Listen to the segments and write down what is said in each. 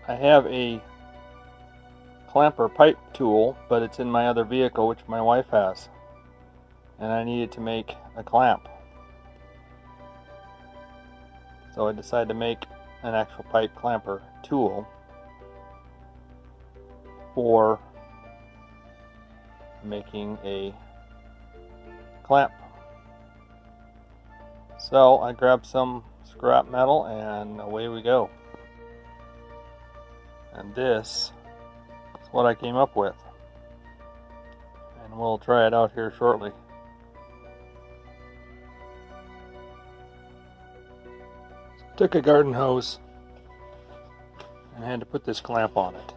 I have a clamper pipe tool, but it's in my other vehicle, which my wife has, and I needed to make a clamp. So I decided to make an actual pipe clamper tool for making a clamp. So I grabbed some scrap metal and away we go. And this is what I came up with. And we'll try it out here shortly. Took a garden hose and had to put this clamp on it.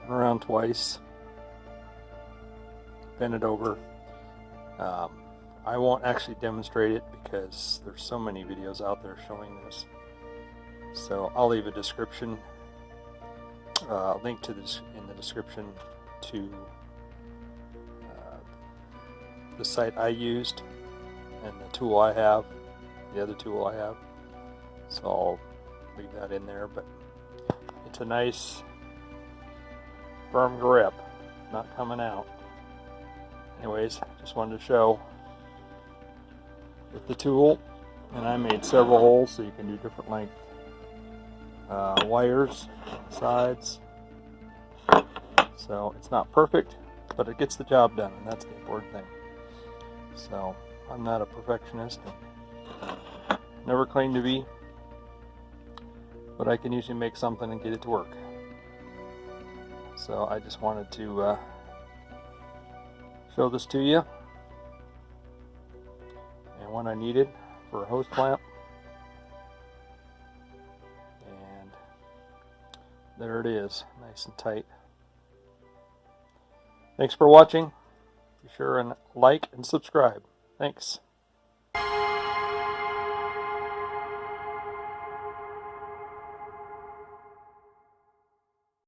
Around twice, bend it over. I won't actually demonstrate it because there's so many videos out there showing this, so I'll leave a description, link to this in the description to the site I used and the tool I have, the other tool I have, so I'll leave that in there. But it's a nice firm grip, not coming out. Anyways, just wanted to show with the tool, and I made several holes so you can do different length wires, sides. So it's not perfect, but it gets the job done, and that's the important thing. So I'm not a perfectionist, and never claim to be, but I can usually make something and get it to work. So I just wanted to show this to you, and what I needed for a hose clamp, and there it is, nice and tight. Thanks for watching. Be sure and like and subscribe. Thanks.